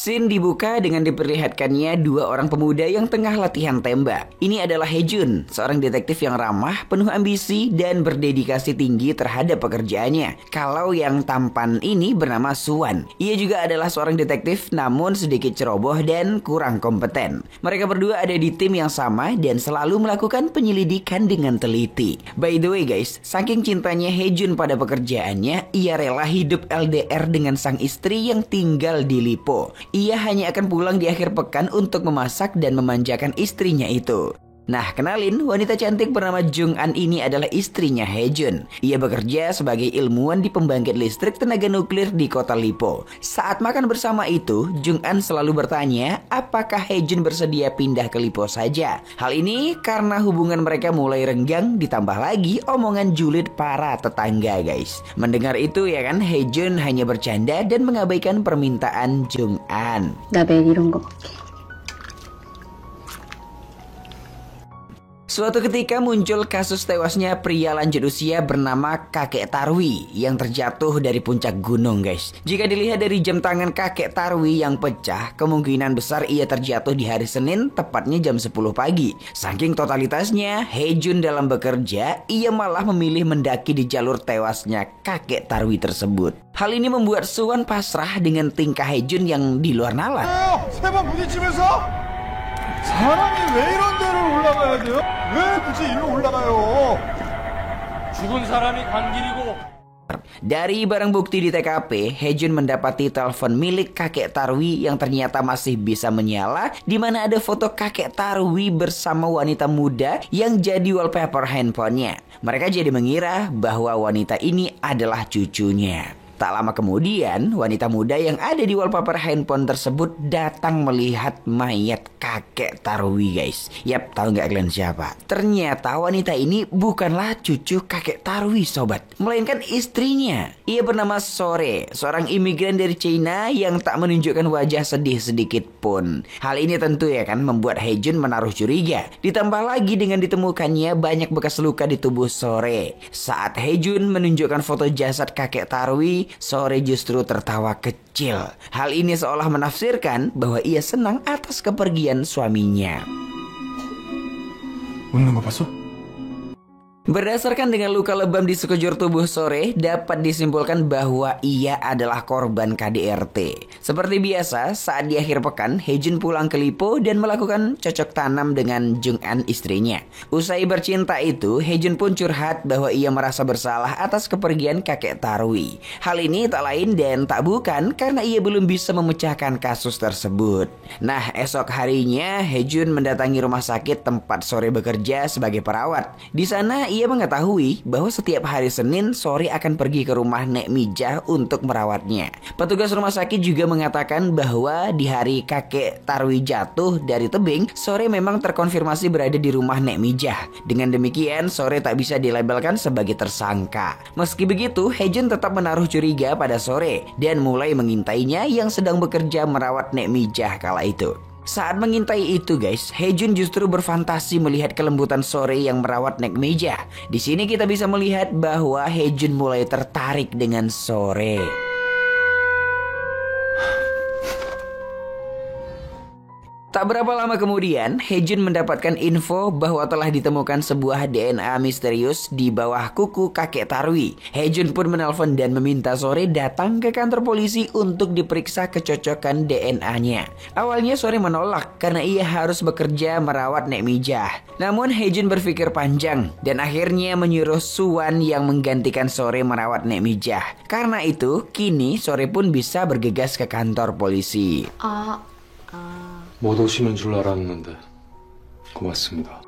Scene dibuka dengan diperlihatkannya dua orang pemuda yang tengah latihan tembak. Ini adalah Hae-jun, seorang detektif yang ramah, penuh ambisi, dan berdedikasi tinggi terhadap pekerjaannya. Kalau yang tampan ini bernama Suwan. Ia juga adalah seorang detektif namun sedikit ceroboh dan kurang kompeten. Mereka berdua ada di tim yang sama dan selalu melakukan penyelidikan dengan teliti. By the way guys, saking cintanya Hae-jun pada pekerjaannya, ia rela hidup LDR dengan sang istri yang tinggal di Lipo. Ia hanya akan pulang di akhir pekan untuk memasak dan memanjakan istrinya itu. Nah, kenalin, wanita cantik bernama Jung-an ini adalah istrinya Hae-jun. Ia bekerja sebagai ilmuwan di pembangkit listrik tenaga nuklir di kota Lipo. Saat makan bersama itu, Jung-an selalu bertanya apakah Hae-jun bersedia pindah ke Lipo saja. Hal ini karena hubungan mereka mulai renggang, ditambah lagi omongan julid para tetangga guys. Mendengar itu ya kan, Hae-jun hanya bercanda dan mengabaikan permintaan Jung-an. Suatu ketika muncul kasus tewasnya pria lanjut usia bernama Kakek Tarwi yang terjatuh dari puncak gunung guys. Jika dilihat dari jam tangan Kakek Tarwi yang pecah, kemungkinan besar ia terjatuh di hari Senin tepatnya jam 10 pagi. Saking totalitasnya Hae-jun dalam bekerja, ia malah memilih mendaki di jalur tewasnya Kakek Tarwi tersebut. Hal ini membuat Suwan pasrah dengan tingkah Hae-jun yang di luar nalar. 사람이 왜 이런 데를 올라가야 돼요? 왜 굳이 일로 올라가요? 죽은 사람이 간 길이고. Dari barang bukti di TKP, Hae-jun mendapati telepon milik Kakek Tarwi yang ternyata masih bisa menyala, di mana ada foto Kakek Tarwi bersama wanita muda yang jadi wallpaper handphonenya. Mereka jadi mengira bahwa wanita ini adalah cucunya. Tak lama kemudian, wanita muda yang ada di wallpaper handphone tersebut datang melihat mayat Kakek Tarwi guys. Yap, tahu nggak kalian siapa? Ternyata wanita ini bukanlah cucu Kakek Tarwi sobat, melainkan istrinya. Ia bernama Sore, seorang imigran dari China yang tak menunjukkan wajah sedih sedikit pun. Hal ini tentu ya kan membuat Hae-jun menaruh curiga. Ditambah lagi dengan ditemukannya banyak bekas luka di tubuh Sore. Saat Hae-jun menunjukkan foto jasad Kakek Tarwi, Sore justru tertawa kecil. Hal ini seolah menafsirkan bahwa ia senang atas kepergian suaminya. 웃는 거 봤어? Berdasarkan dengan luka lebam di sekujur tubuh Sore, dapat disimpulkan bahwa ia adalah korban KDRT. Seperti biasa, saat di akhir pekan, Hae-jun pulang ke Lipo dan melakukan cocok tanam dengan Jung-an istrinya. Usai bercinta itu, Hae-jun pun curhat bahwa ia merasa bersalah atas kepergian Kakek Tarwi. Hal ini tak lain dan tak bukan karena ia belum bisa memecahkan kasus tersebut. Nah, esok harinya, Hae-jun mendatangi rumah sakit tempat Sore bekerja sebagai perawat. Di sana, ia mengetahui bahwa setiap hari Senin Sore akan pergi ke rumah Nek Mijah untuk merawatnya. Petugas rumah sakit juga mengatakan bahwa di hari Kakek Tarwi jatuh dari tebing, Sore memang terkonfirmasi berada di rumah Nek Mijah. Dengan demikian, Sore tak bisa dilabelkan sebagai tersangka. Meski begitu, Hae-jun tetap menaruh curiga pada Sore dan mulai mengintainya yang sedang bekerja merawat Nek Mijah kala itu. Saat mengintai itu guys, Hae-jun justru berfantasi melihat kelembutan Sore yang merawat Nek Mijah. Di sini kita bisa melihat bahwa Hae-jun mulai tertarik dengan Sore. Tak berapa lama kemudian, Hae-jun mendapatkan info bahwa telah ditemukan sebuah DNA misterius di bawah kuku Kakek Tarwi. Hae-jun pun menelpon dan meminta Sore datang ke kantor polisi untuk diperiksa kecocokan DNA-nya. Awalnya Sore menolak karena ia harus bekerja merawat Nek Mijah. Namun Hae-jun berpikir panjang dan akhirnya menyuruh Suwan yang menggantikan Sore merawat Nek Mijah. Karena itu, kini Sore pun bisa bergegas ke kantor polisi. 못 오시는 줄 알았는데 고맙습니다.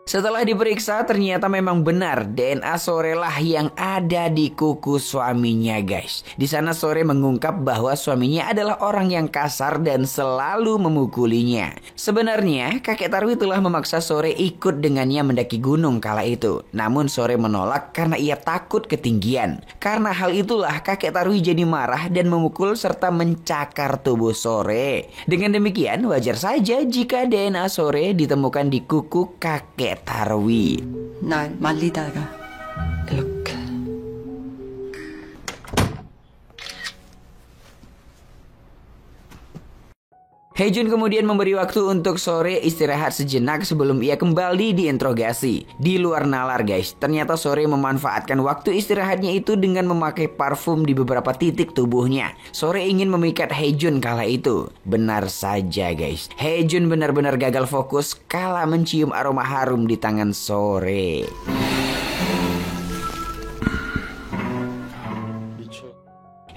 Setelah diperiksa, ternyata memang benar DNA Sore lah yang ada di kuku suaminya guys. Di sana Sore mengungkap bahwa suaminya adalah orang yang kasar dan selalu memukulinya. Sebenarnya Kakek Tarwi telah memaksa Sore ikut dengannya mendaki gunung kala itu. Namun Sore menolak karena ia takut ketinggian. Karena hal itulah Kakek Tarwi jadi marah dan memukul serta mencakar tubuh Sore. Dengan demikian wajar saja jika DNA Sore ditemukan di kuku Kakek Tarwi. 날 말리다가 이렇게 Haejun kemudian memberi waktu untuk Sore istirahat sejenak sebelum ia kembali diinterogasi. Di luar nalar guys, ternyata Sore memanfaatkan waktu istirahatnya itu dengan memakai parfum di beberapa titik tubuhnya. Sore ingin memikat Haejun kala itu. Benar saja guys, Haejun benar-benar gagal fokus kala mencium aroma harum di tangan Sore.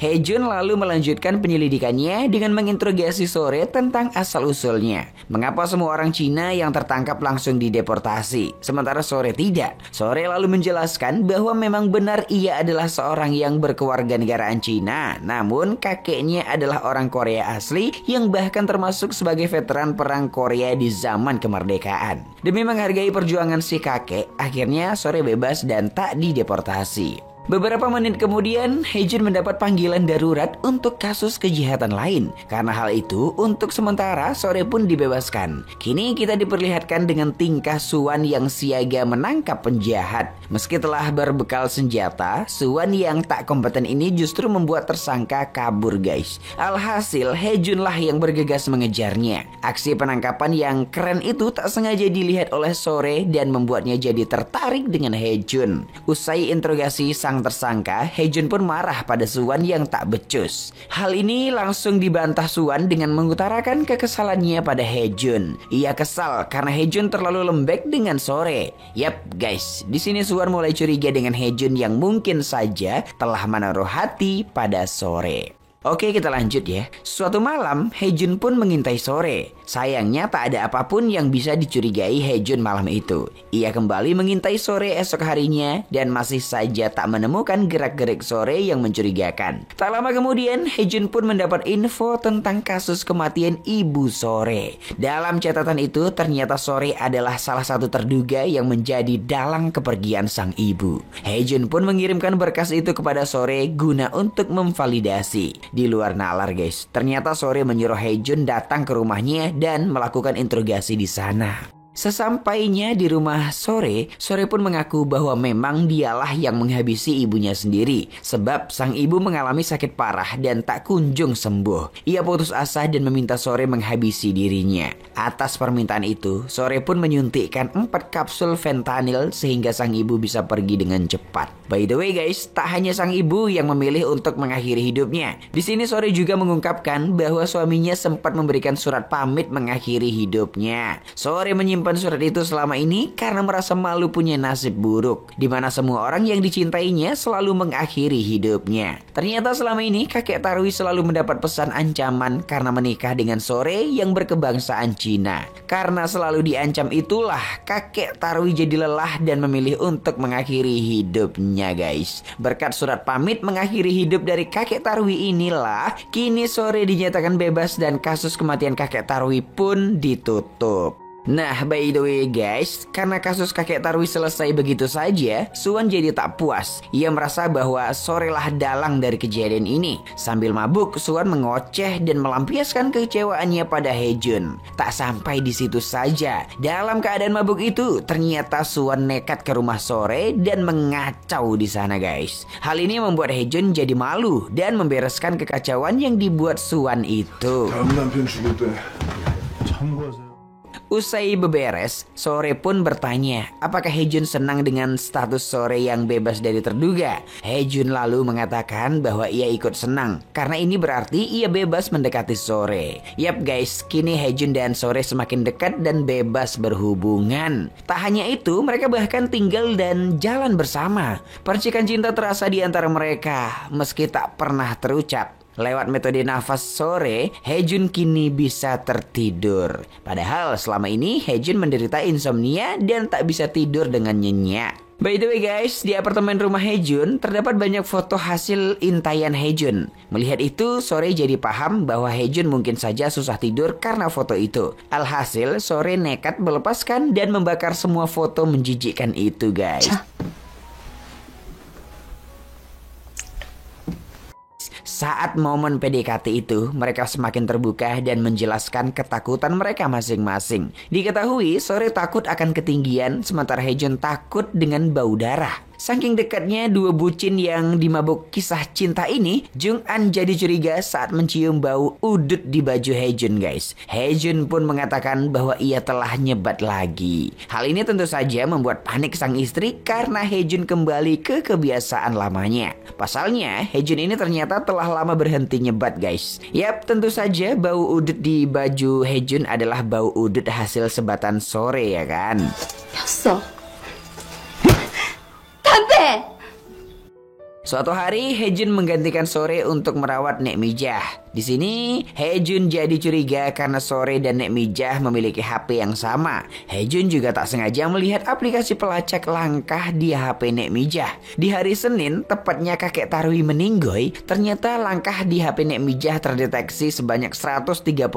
Haejun lalu melanjutkan penyelidikannya dengan menginterogasi Sore tentang asal-usulnya. Mengapa semua orang Cina yang tertangkap langsung dideportasi, sementara Sore tidak? Sore lalu menjelaskan bahwa memang benar ia adalah seorang yang berkewarganegaraan Cina, namun kakeknya adalah orang Korea asli yang bahkan termasuk sebagai veteran perang Korea di zaman kemerdekaan. Demi menghargai perjuangan si kakek, akhirnya Sore bebas dan tak dideportasi. Beberapa menit kemudian, Haejun mendapat panggilan darurat untuk kasus kejahatan lain. Karena hal itu, untuk sementara Sore pun dibebaskan. Kini kita diperlihatkan dengan tingkah Suwan yang siaga menangkap penjahat. Meski telah berbekal senjata, Suwan yang tak kompeten ini justru membuat tersangka kabur guys. Alhasil, Haejun lah yang bergegas mengejarnya. Aksi penangkapan yang keren itu tak sengaja dilihat oleh Sore dan membuatnya jadi tertarik dengan Haejun. Usai interogasi sang tersangka, Haejun pun marah pada Suwan yang tak becus. Hal ini langsung dibantah Suwan dengan mengutarakan kekesalannya pada Haejun. Ia kesal karena Haejun terlalu lembek dengan Sore. Yap guys, di sini Suwan mulai curiga dengan Haejun yang mungkin saja telah menaruh hati pada Sore. Oke, kita lanjut ya. Suatu malam, Haejun pun mengintai Sore. Sayangnya tak ada apapun yang bisa dicurigai Haejun malam itu. Ia kembali mengintai Sore esok harinya dan masih saja tak menemukan gerak-gerik Sore yang mencurigakan. Tak lama kemudian, Haejun pun mendapat info tentang kasus kematian ibu Sore. Dalam catatan itu, ternyata Sore adalah salah satu terduga yang menjadi dalang kepergian sang ibu. Haejun pun mengirimkan berkas itu kepada Sore guna untuk memvalidasi. Di luar nalar guys, ternyata Sore menyuruh Haejun datang ke rumahnya dan melakukan interogasi di sana. Sesampainya di rumah Sore pun mengaku bahwa memang dialah yang menghabisi ibunya sendiri. Sebab sang ibu mengalami sakit parah dan tak kunjung sembuh. Ia putus asa dan meminta Sore menghabisi dirinya. Atas permintaan itu, Sore pun menyuntikkan 4 kapsul fentanyl sehingga sang ibu bisa pergi dengan cepat. By the way guys, tak hanya sang ibu yang memilih untuk mengakhiri hidupnya. Di sini Sore juga mengungkapkan bahwa suaminya sempat memberikan surat pamit mengakhiri hidupnya. Sore menyimpan surat itu selama ini karena merasa malu punya nasib buruk, di mana semua orang yang dicintainya selalu mengakhiri hidupnya. Ternyata selama ini kakek Tarwi selalu mendapat pesan ancaman karena menikah dengan Sore yang berkebangsaan Cina. Karena selalu diancam itulah kakek Tarwi jadi lelah dan memilih untuk mengakhiri hidupnya guys. Berkat surat pamit mengakhiri hidup dari kakek Tarwi inilah kini Sore dinyatakan bebas dan kasus kematian kakek Tarwi pun ditutup. Nah, by the way guys, karena kasus kakek Tarwi selesai begitu saja, Suwan jadi tak puas. Ia merasa bahwa Sore lah dalang dari kejadian ini. Sambil mabuk, Suwan mengoceh dan melampiaskan kekecewaannya pada Haejun. Tak sampai di situ saja. Dalam keadaan mabuk itu, ternyata Suwan nekat ke rumah Sore dan mengacau di sana guys. Hal ini membuat Haejun jadi malu dan membereskan kekacauan yang dibuat Suwan itu. Usai beberes, Sore pun bertanya apakah Haejun senang dengan status Sore yang bebas dari terduga. Haejun lalu mengatakan bahwa ia ikut senang karena ini berarti ia bebas mendekati Sore. Yap guys, kini Haejun dan Sore semakin dekat dan bebas berhubungan. Tak hanya itu, mereka bahkan tinggal dan jalan bersama. Percikan cinta terasa di antara mereka meski tak pernah terucap. Lewat metode nafas Sore, Haejun kini bisa tertidur. Padahal selama ini Haejun menderita insomnia dan tak bisa tidur dengan nyenyak. By the way guys, di apartemen rumah Haejun terdapat banyak foto hasil intaian Haejun. Melihat itu, Sore jadi paham bahwa Haejun mungkin saja susah tidur karena foto itu. Alhasil, Sore nekat melepaskan dan membakar semua foto menjijikkan itu guys. Saat momen PDKT itu, mereka semakin terbuka dan menjelaskan ketakutan mereka masing-masing. Diketahui, Sore takut akan ketinggian, sementara Haejun takut dengan bau darah. Saking dekatnya dua bucin yang dimabuk kisah cinta ini, Jung-an jadi curiga saat mencium bau udut di baju Haejun guys. Haejun pun mengatakan bahwa ia telah nyebat lagi. Hal ini tentu saja membuat panik sang istri karena Haejun kembali ke kebiasaan lamanya. Pasalnya, Haejun ini ternyata telah lama berhenti nyebat guys. Yap, tentu saja bau udut di baju Haejun adalah bau udut hasil sebatan sore ya kan. 폈어. 담배! Suatu hari, Haejun menggantikan Sore untuk merawat Nek Mijah. Di sini, Haejun jadi curiga karena Sore dan Nek Mijah memiliki HP yang sama. Haejun juga tak sengaja melihat aplikasi pelacak langkah di HP Nek Mijah. Di hari Senin, tepatnya kakek Tarwi meninggoy, ternyata langkah di HP Nek Mijah terdeteksi sebanyak 138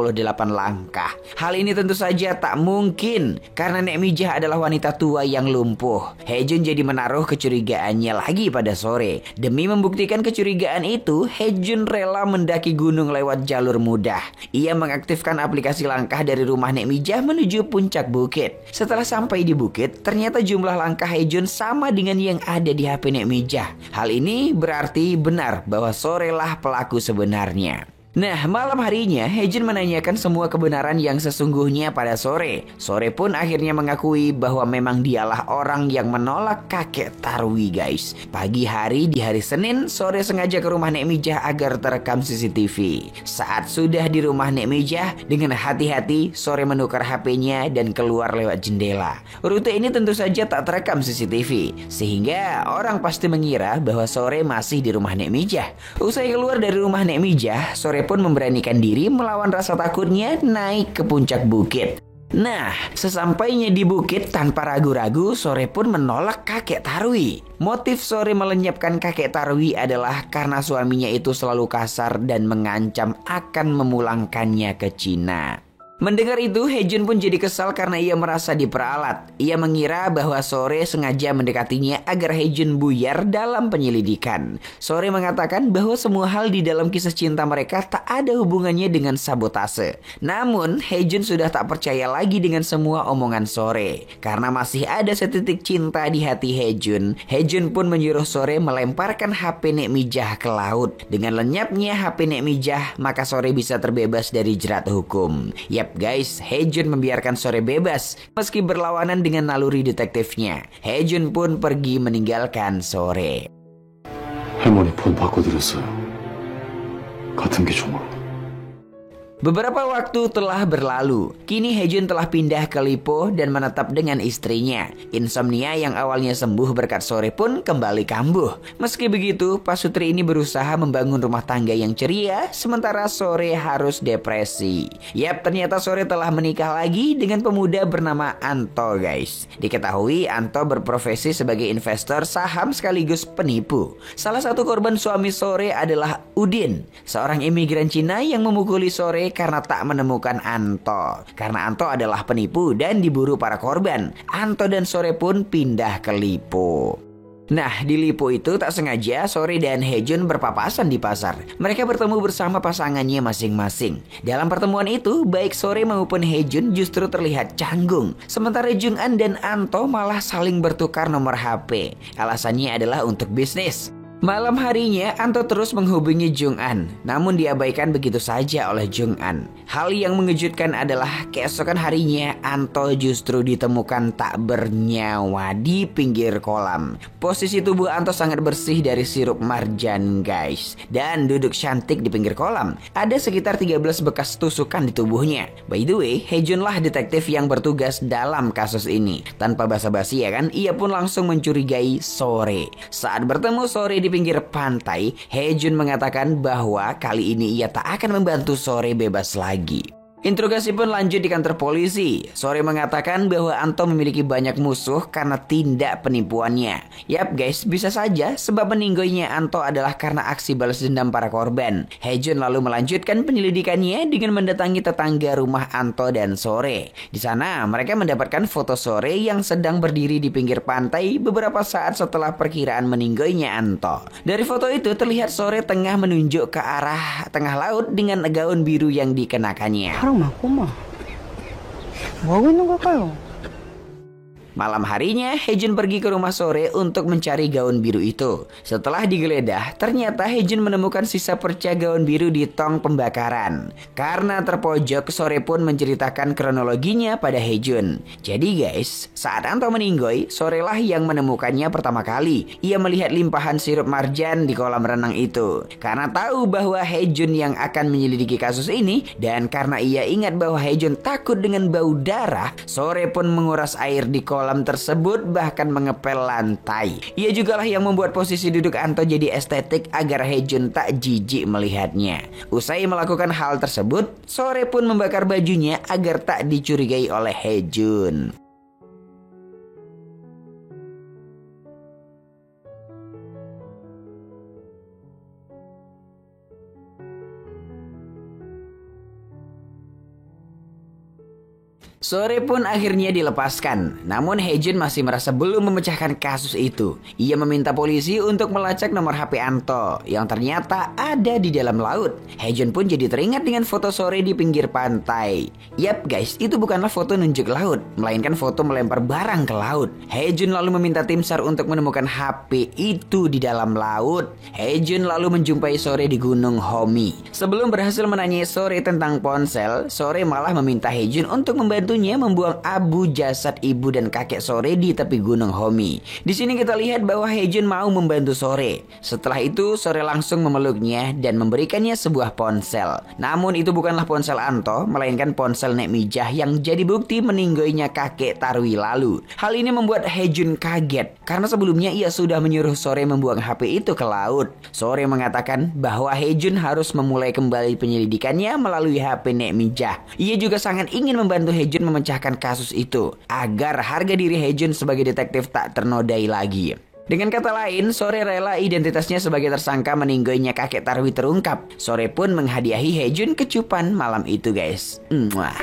langkah. Hal ini tentu saja tak mungkin karena Nek Mijah adalah wanita tua yang lumpuh. Haejun jadi menaruh kecurigaannya lagi pada Sore. Demi membuktikan kecurigaan itu, Haejun rela mendaki gunung lewat jalur mudah. Ia mengaktifkan aplikasi langkah dari rumah Nek Mijah menuju puncak bukit. Setelah sampai di bukit, ternyata jumlah langkah Haejun sama dengan yang ada di HP Nek Mijah. Hal ini berarti benar bahwa Sore lah pelaku sebenarnya. Nah, malam harinya Haejun menanyakan semua kebenaran yang sesungguhnya pada Sore. Sore pun akhirnya mengakui bahwa memang dialah orang yang menolak kakek Tarwi guys. Pagi hari di hari Senin, Sore sengaja ke rumah Nek Mijah agar terekam CCTV. Saat sudah di rumah Nek Mijah, dengan hati-hati Sore menukar HP-nya dan keluar lewat jendela. Rute ini tentu saja tak terekam CCTV, sehingga orang pasti mengira bahwa Sore masih di rumah Nek Mijah. Usai keluar dari rumah Nek Mijah, Sore pun memberanikan diri melawan rasa takutnya naik ke puncak bukit. Nah, sesampainya di bukit tanpa ragu-ragu, Sore pun menolak kakek Tarwi. Motif Sore melenyapkan kakek Tarwi adalah karena suaminya itu selalu kasar dan mengancam akan memulangkannya ke Cina. Mendengar itu, Haejun pun jadi kesal karena ia merasa diperalat. Ia mengira bahwa Sore sengaja mendekatinya agar Haejun buyar dalam penyelidikan. Sore mengatakan bahwa semua hal di dalam kisah cinta mereka tak ada hubungannya dengan sabotase. Namun, Haejun sudah tak percaya lagi dengan semua omongan Sore. Karena masih ada setitik cinta di hati Haejun, Haejun pun menyuruh Sore melemparkan HP Nek Mijah ke laut. Dengan lenyapnya HP Nek Mijah, maka Sore bisa terbebas dari jerat hukum. Yap guys, Haejun membiarkan Sore bebas meski berlawanan dengan naluri detektifnya. Haejun pun pergi meninggalkan Sore. 할머니 폰 바꿔드렸어요. 같은 계정으로. Beberapa waktu telah berlalu. Kini Haejun telah pindah ke Lippo dan menetap dengan istrinya. Insomnia yang awalnya sembuh berkat Sore pun kembali kambuh. Meski begitu, pasutri ini berusaha membangun rumah tangga yang ceria, sementara Sore harus depresi. Yap, ternyata Sore telah menikah lagi dengan pemuda bernama Anto guys. Diketahui Anto berprofesi sebagai investor saham sekaligus penipu. Salah satu korban suami Sore adalah Udin, seorang imigran Cina yang memukuli Sore karena tak menemukan Anto. Karena Anto adalah penipu dan diburu para korban, Anto dan Sore pun pindah ke Lippo. Nah, di Lippo itu tak sengaja Sore dan Haejun berpapasan di pasar. Mereka bertemu bersama pasangannya masing-masing. Dalam pertemuan itu, baik Sore maupun Haejun justru terlihat canggung. Sementara Jung-an dan Anto malah saling bertukar nomor HP. Alasannya adalah untuk bisnis. Malam harinya, Anto terus menghubungi Jung-an, namun diabaikan begitu saja oleh Jung-an. Hal yang mengejutkan adalah keesokan harinya, Anto justru ditemukan tak bernyawa di pinggir kolam. Posisi tubuh Anto sangat bersih dari sirup marjan guys, dan duduk cantik di pinggir kolam. Ada sekitar 13 bekas tusukan di tubuhnya. By the way, Haejun lah detektif yang bertugas dalam kasus ini. Tanpa basa-basi ya kan, ia pun langsung mencurigai Sore. Saat bertemu Sore di pinggir pantai, Haejun mengatakan bahwa kali ini ia tak akan membantu Sore bebas lagi. Interogasi pun lanjut di kantor polisi. Sore mengatakan bahwa Anto memiliki banyak musuh karena tindak penipuannya. Yap guys, bisa saja sebab meninggoynya Anto adalah karena aksi balas dendam para korban. Haejun lalu melanjutkan penyelidikannya dengan mendatangi tetangga rumah Anto dan Sore. Di sana mereka mendapatkan foto Sore yang sedang berdiri di pinggir pantai beberapa saat setelah perkiraan meninggoynya Anto. Dari foto itu terlihat Sore tengah menunjuk ke arah tengah laut dengan gaun biru yang dikenakannya. 맞고 뭐 하고 있는 걸까요? Malam harinya, Haejun pergi ke rumah Sore untuk mencari gaun biru itu. Setelah digeledah, ternyata Haejun menemukan sisa perca gaun biru di tong pembakaran. Karena terpojok, Sore pun menceritakan kronologinya pada Haejun. Jadi guys, saat Anto meninggoy, Sore lah yang menemukannya pertama kali. Ia melihat limpahan sirup marjan di kolam renang itu. Karena tahu bahwa Haejun yang akan menyelidiki kasus ini, dan karena ia ingat bahwa Haejun takut dengan bau darah, Sore pun menguras air di kolam tersebut, bahkan mengepel lantai. Ia jugalah yang membuat posisi duduk Anto jadi estetik agar Haejun tak jijik melihatnya. Usai melakukan hal tersebut, Sore pun membakar bajunya agar tak dicurigai oleh Haejun. Sore pun akhirnya dilepaskan. Namun Haejun masih merasa belum memecahkan kasus itu. Ia meminta polisi untuk melacak nomor HP Anto yang ternyata ada di dalam laut. Haejun pun jadi teringat dengan foto Sore di pinggir pantai. Yap guys, itu bukanlah foto nunjuk laut, melainkan foto melempar barang ke laut. Haejun lalu meminta tim SAR untuk menemukan HP itu di dalam laut. Haejun lalu menjumpai Sore di Gunung Homi. Sebelum berhasil menanyai Sore tentang ponsel, Sore malah meminta Haejun untuk membantunya membuang abu jasad ibu dan kakek Sore di tepi Gunung Homi. Di sini kita lihat bahwa Haejun mau membantu Sore. Setelah itu Sore langsung memeluknya dan memberikannya sebuah ponsel. Namun itu bukanlah ponsel Anto, melainkan ponsel Nek Mijah yang jadi bukti meninggoynya kakek Tarwi lalu. Hal ini membuat Haejun kaget karena sebelumnya ia sudah menyuruh Sore membuang HP itu ke laut. Sore mengatakan bahwa Haejun harus memulai kembali penyelidikannya melalui HP Nek Mijah. Ia juga sangat ingin membantu Haejun memecahkan kasus itu agar harga diri Haejun sebagai detektif tak ternodai lagi. Dengan kata lain, Sore rela identitasnya sebagai tersangka meninggoynya kakek Tarwi terungkap. Sore pun menghadiahi Haejun kecupan malam itu guys. Mwah.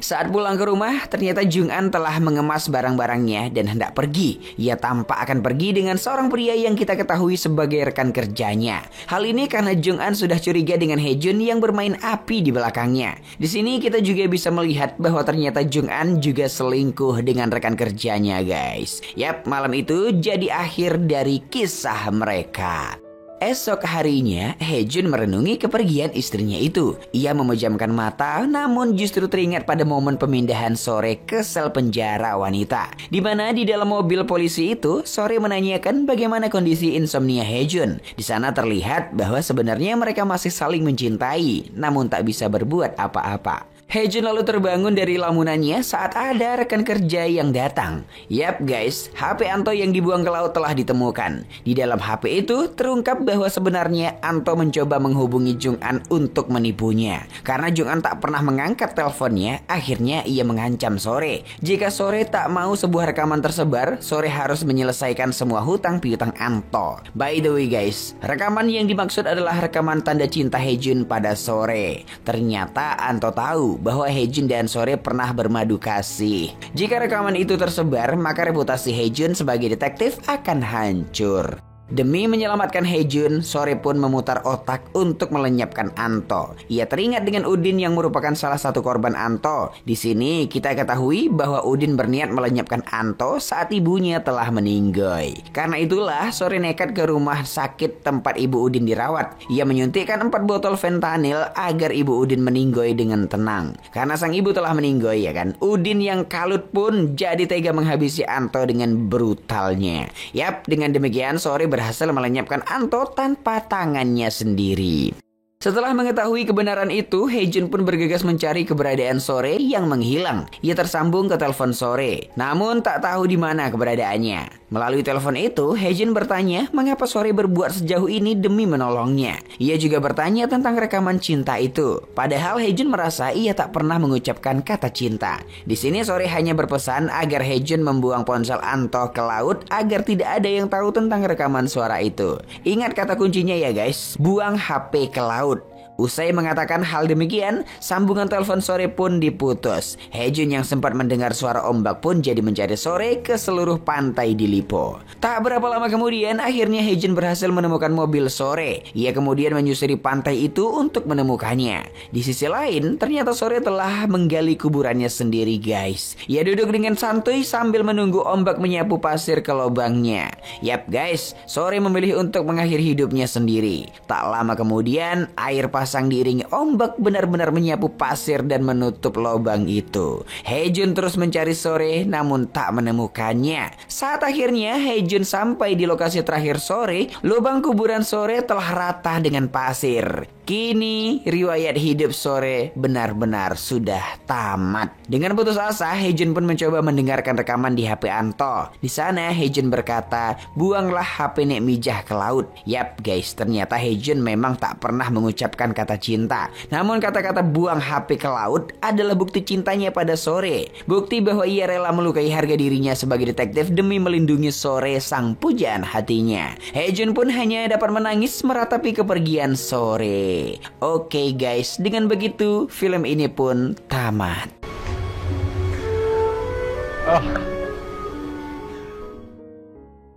Saat pulang ke rumah, ternyata Jung-an telah mengemas barang-barangnya dan hendak pergi. Ia tampak akan pergi dengan seorang pria yang kita ketahui sebagai rekan kerjanya. Hal ini karena Jung-an sudah curiga dengan Haejun yang bermain api di belakangnya. Di sini kita juga bisa melihat bahwa ternyata Jung-an juga selingkuh dengan rekan kerjanya guys. Yap, malam itu jadi akhir dari kisah mereka. Esok harinya, Haejun merenungi kepergian istrinya itu. Ia memejamkan mata, namun justru teringat pada momen pemindahan Sore ke sel penjara wanita. Di mana di dalam mobil polisi itu, Sore menanyakan bagaimana kondisi insomnia Haejun. Di sana terlihat bahwa sebenarnya mereka masih saling mencintai, namun tak bisa berbuat apa-apa. Haejun lalu terbangun dari lamunannya saat ada rekan kerja yang datang. Yap guys, HP Anto yang dibuang ke laut telah ditemukan. Di dalam HP itu terungkap bahwa sebenarnya Anto mencoba menghubungi Jung-an untuk menipunya. Karena Jung-an tak pernah mengangkat teleponnya, akhirnya ia mengancam Sore. Jika Sore tak mau sebuah rekaman tersebar, Sore harus menyelesaikan semua hutang piutang Anto. By the way guys, rekaman yang dimaksud adalah rekaman tanda cinta Haejun pada Sore. Ternyata Anto tahu bahwa Haejun dan Sore pernah bermadu kasih. Jika rekaman itu tersebar, maka reputasi Haejun sebagai detektif akan hancur. Demi menyelamatkan Haejun, Sore pun memutar otak untuk melenyapkan Anto. Ia teringat dengan Udin yang merupakan salah satu korban Anto. Di sini kita ketahui bahwa Udin berniat melenyapkan Anto saat ibunya telah meninggoy. Karena itulah Sore nekat ke rumah sakit tempat ibu Udin dirawat. Ia menyuntikkan 4 botol fentanyl agar ibu Udin meninggoy dengan tenang. Karena sang ibu telah meninggoy ya kan, Udin yang kalut pun jadi tega menghabisi Anto dengan brutalnya. Yap, dengan demikian Sore berhasil melenyapkan Anto tanpa tangannya sendiri. Setelah mengetahui kebenaran itu, Haejun pun bergegas mencari keberadaan Sore yang menghilang. Ia tersambung ke telepon Sore, namun tak tahu di mana keberadaannya. Melalui telepon itu, Haejun bertanya mengapa Sore berbuat sejauh ini demi menolongnya. Ia juga bertanya tentang rekaman cinta itu. Padahal Haejun merasa ia tak pernah mengucapkan kata cinta. Di sini Sore hanya berpesan agar Haejun membuang ponsel Anto ke laut agar tidak ada yang tahu tentang rekaman suara itu. Ingat kata kuncinya ya guys, buang HP ke laut. Usai mengatakan hal demikian, sambungan telepon Sore pun diputus. Haejun yang sempat mendengar suara ombak pun jadi mencari Sore ke seluruh pantai di Lippo. Tak berapa lama kemudian, akhirnya Haejun berhasil menemukan mobil Sore. Ia kemudian menyusuri pantai itu untuk menemukannya. Di sisi lain, ternyata Sore telah menggali kuburannya sendiri, guys. Ia duduk dengan santuy sambil menunggu ombak menyapu pasir ke lubangnya. Yap guys, Sore memilih untuk mengakhiri hidupnya sendiri. Tak lama kemudian, air pasang diiringi ombak benar-benar menyapu pasir dan menutup lubang itu. Haejun terus mencari Sore namun tak menemukannya. Saat akhirnya Haejun sampai di lokasi terakhir Sore, lubang kuburan Sore telah rata dengan pasir. Kini riwayat hidup Sore benar-benar sudah tamat. Dengan putus asa, Haejun pun mencoba mendengarkan rekaman di HP Anto. Di sana Haejun berkata, "Buanglah HP Nek Mijah ke laut." Yap guys, ternyata Haejun memang tak pernah mengucapkan kata cinta. Namun kata-kata buang HP ke laut adalah bukti cintanya pada Sore. Bukti bahwa ia rela melukai harga dirinya sebagai detektif demi melindungi Sore, sang pujaan hatinya. Haejun pun hanya dapat menangis meratapi kepergian Sore. Oke guys, dengan begitu film ini pun tamat.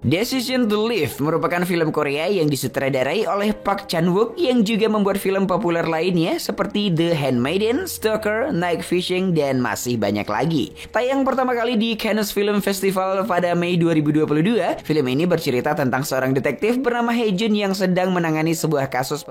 Decision to Live merupakan film Korea yang disutradarai oleh Park Chan-wook yang juga membuat film populer lainnya seperti The Handmaiden, Stalker, Night Fishing, dan masih banyak lagi. Tayang pertama kali di Cannes Film Festival pada Mei 2022, film ini bercerita tentang seorang detektif bernama Haejun yang sedang menangani sebuah kasus.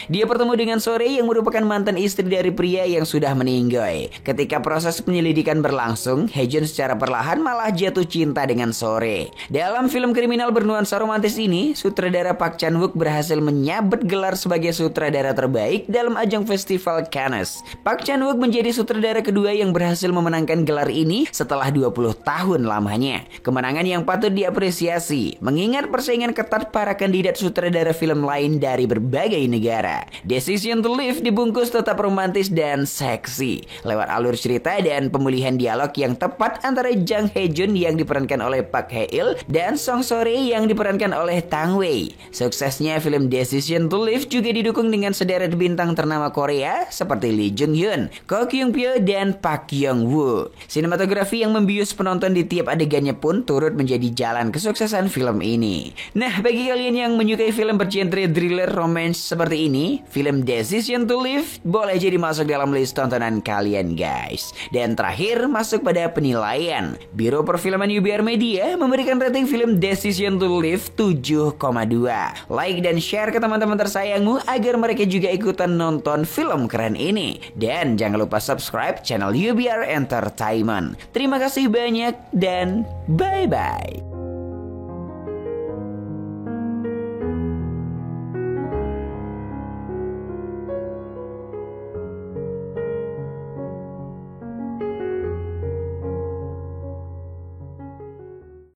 Dia bertemu dengan Sore yang merupakan mantan istri dari pria yang sudah meninggal. Ketika proses penyelidikan berlangsung, Haejun secara perlahan malah jatuh cinta dengan Sore. Dalam film kriminal bernuansa romantis ini, sutradara Park Chan-wook berhasil menyabet gelar sebagai sutradara terbaik dalam ajang festival Cannes. Park Chan-wook menjadi sutradara kedua yang berhasil memenangkan gelar ini setelah 20 tahun lamanya. Kemenangan yang patut diapresiasi, mengingat persaingan ketat para kandidat sutradara film lain dari berbagai negara. Decision to Live dibungkus tetap romantis dan seksi lewat alur cerita dan pemulihan dialog yang tepat antara Jang Hae-jun yang diperankan oleh Park Hae-il dan Song Sore yang diperankan oleh Tang Wei. Suksesnya film Decision to Live juga didukung dengan sederet bintang ternama Korea seperti Lee Jung Hyun, Ko Kyung Pyo, dan Park Young Woo. Sinematografi yang membius penonton di tiap adegannya pun turut menjadi jalan kesuksesan film ini. Nah, bagi kalian yang menyukai film bergenre thriller romance seperti ini, film Decision to Live boleh jadi masuk dalam list tontonan kalian guys. Dan terakhir, masuk pada penilaian. Biro Perfilman UBR Media memberikan rating film Decision to Live 7,2. Like dan share ke teman-teman tersayangmu agar mereka juga ikutan nonton film keren ini. Dan jangan lupa subscribe channel UBR Entertainment. Terima kasih banyak dan bye-bye.